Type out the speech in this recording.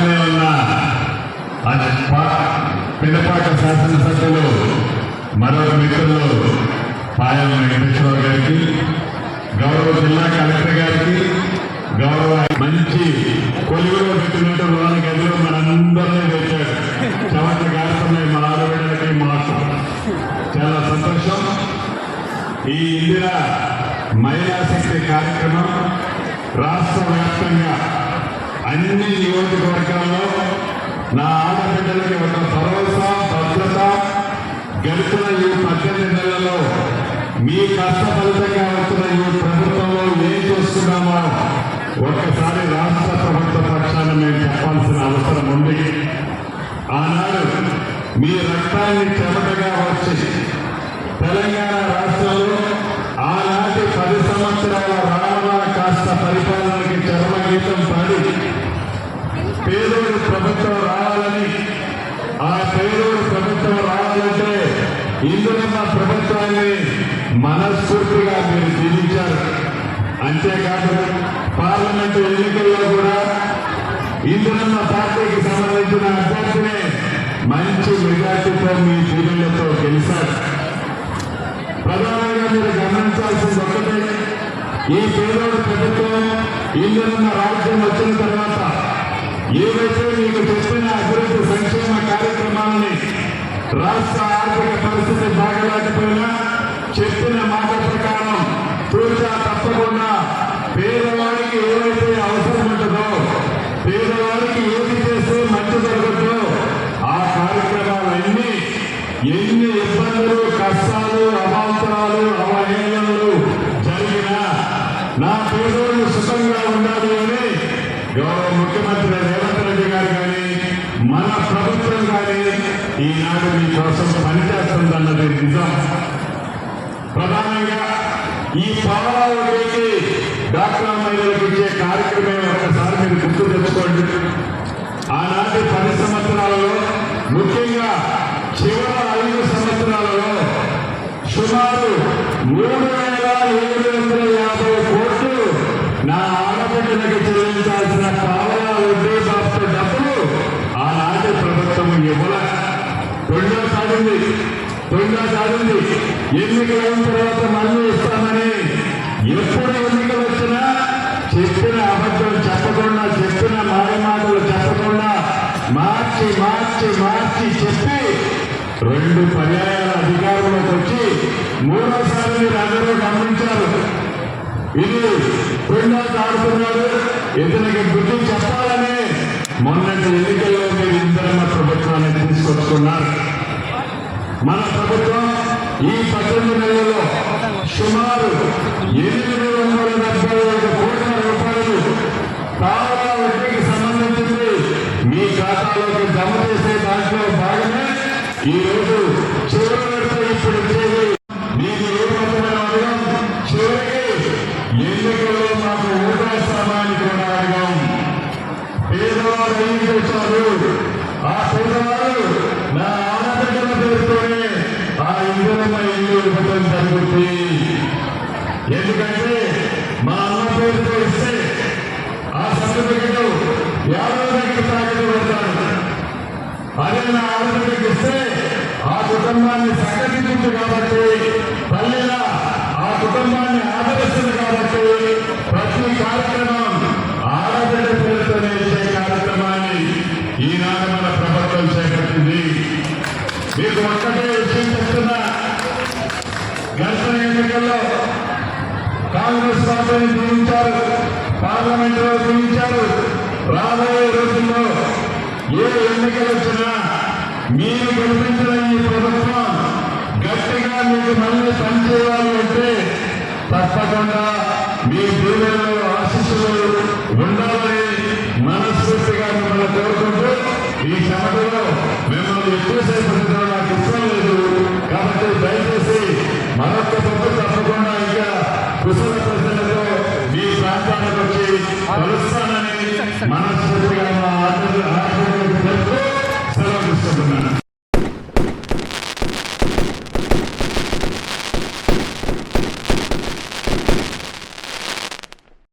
పక్కనే ఉన్న పినపాక శాసనసభ్యులు మరో మిత్రులు పాయం వెంకటేశ్వరరావు గారికి, గౌరవ జిల్లా కలెక్టర్ గారికి, గౌరవ మంచి కొలువులో పెట్టినట్టు లోన గదిలో మనందరినీ తెచ్చాడు. చెమట గారుతున్నాయి మా ఆడబిడ్డలకి, మాకు చాలా సంతోషం. ఈ ఇందిరా మహిళా శక్తి కార్యక్రమం రాష్ట్ర వ్యాప్తంగా అన్ని నియోజకవర్గాల్లో నా ఆడబిడ్డలకి ఒక భరోసా, భద్రత, గడిచిన ఈ 18 నెలల్లో మీ కష్ట ఫలితంగా వస్తున్న ఈ ప్రభుత్వంలో ఏం చేస్తున్నామో ఒక్కసారి రాష్ట్ర ప్రభుత్వ పక్షాన మేము చెప్పాల్సిన అవసరం ఉంది. ఆనాడు మీ రక్తాన్ని చెమటగా వచ్చి తెలంగాణ రాష్ట్రంలో ఆనాటి 10 సంవత్సరాల రావణ కాస్త పరిపాలనకి చర్మగీతం పాడి పేదోడు ప్రభుత్వం రావాలని, ఆ పేదోడు ప్రభుత్వం రావాలంటే ఇందులో ప్రభుత్వాన్ని మనస్ఫూర్తిగా మీరు జీవించారు. అంతేకాదు పార్లమెంటు ఎన్నికల్లో కూడా ఇందులో పార్టీకి సంబంధించిన అభ్యర్థిని మంచి మెజార్టీతో మీ జీవనతో గెలిచారు. ప్రధానంగా మీరు గమనించాల్సింది ఒకటే, ఈ పేదోడు ప్రభుత్వం ఇందులో రాజ్యం వచ్చిన తర్వాత ఏవైతే మీకు చెప్పిన అభివృద్ధి సంక్షేమ కార్యక్రమాలని రాష్ట్ర ఆర్థిక పరిస్థితి బాగలేకపోయినా చెప్పిన మాట ప్రకారం తూచా తప్పకుండా పేదవాడికి ఏవైతే అవసరం ఉంటుందో, పేదవాడికి ఏది చేస్తే మంచి జరుగుతుందో ఆ కార్యక్రమాలన్నీ ఎన్ని ఇబ్బందులు, కష్టాలు, అవాంతరాలు, అవహేళనలు జరిగినా నా పేదోళ్ళు సుఖంగా ఉండాలి అని గౌరవ ముఖ్యమంత్రి రేవంత్ రెడ్డి గారు కానీ మన ప్రభుత్వం కానీ ఈనాడు మీకోసం పనిచేస్తుందన్నది నిజం. ప్రధానంగా ఈ పాలకి డాక్టర్ మహిళలకు ఇచ్చే కార్యక్రమం ఒక్కసారి మీరు గుర్తు తెచ్చుకోండి. ఆనాటి 10 సంవత్సరాలలో, ముఖ్యంగా చివరి 5 సంవత్సరాలలో సుమారు 3,750 కోట్లు నా ఆడబిడ్డలకు చెల్లించాల్సిన పావలా వడ్డీ బాబు డబ్బులు ఆనాటి ప్రభుత్వం ఇవ్వల. తొండా సాగింది. ఎన్నికలైన తర్వాత మళ్ళీ ఇస్తామని ఎప్పుడు ఎన్నికలు వచ్చినా చెప్పిన అబద్ధం చెప్పకుండా, చెప్పిన మాయమాటలు చెప్పకుండా మార్చి మార్చి మార్చి చెప్పి 2 పర్యాయాల అధికారంలోకి వచ్చి 3వసారి మీరు అందరూ గమనించారు. ఇది తొండా ఆడుతున్నారు. ఇతనికి బుద్ధి చెప్పాలని మొన్నటి ఎన్నికల్లో మీరు ఇందిరమ్మ ప్రభుత్వాన్ని తీసుకొచ్చుకున్నారు. మన ప్రభుత్వం ఈ 18 నెలల్లో సుమారు 875 కోట్ల రూపాయలు పావలా వడ్డీకి సంబంధించింది మీ ఖాతాలోకి జమ చేసే దాంట్లో భాగమే ఈరోజు చివరి వరకు ఇప్పుడు ఇచ్చేది. మీకు ఏ రకమైన అడగం, చివరికి ఎన్నికల్లో మాకు ఓటేస్తామని కూడా అడగం. పేదవారు ఏం చేశారు? ఆ పేదవారు నా ఆడబిడ్డల పేరుతోనే ఆ ఇందులో ఇల్లు ఇవ్వడం జరుగుతుంది. ఎందుకంటే మా అమ్మ పేరుతో ఇస్తే ఆ సర్టిఫికెట్ 50 తాకట్టు పెడతాను. అదే నా ఆడబిడ్డకి ఇస్తే ఆ కుటుంబాన్ని సంఘటించు కాబట్టి, పల్లెల ఆ కుటుంబాన్ని ఆదరిస్తుంది కాబట్టి ప్రతి కార్యక్రమం ఆడబిడ్డ పేరుతోనే ఇచ్చే కార్యక్రమాన్ని ఈనాడు మన ప్రభుత్వం చేపట్టింది. మీకు ఒక్కటే విషయం చెప్తున్నా, గడిచిన ఎన్నికల్లో కాంగ్రెస్ పార్టీని దీవించారు, పార్లమెంటులో దీవించారు. రాబోయే రోజుల్లో ఏ ఎన్నికలు వచ్చినా మీరు గెలిపించిన ఈ ప్రభుత్వం గట్టిగా మీకు మళ్ళీ పనిచేయాలి అంటే తప్పకుండా మీ దీవెనలు, ఆశీస్సులు ఉండాలని మనస్ఫూర్తిగా మిమ్మల్ని కోరుకుంటూ, ఈ క్షమతలో మిమ్మల్ని ఎక్కువసేపు నాకు ఇష్టం లేదు కాబట్టి దయచేసి మరొక పొద్దు తప్పకుండా ఇంకా కుశల ప్రజలతో మీ ప్రాంతానికి వచ్చి కలుస్తానని మనస్ఫూర్తిగా మా ఆరోగ్య సెలవు తీసుకుంటున్నాను.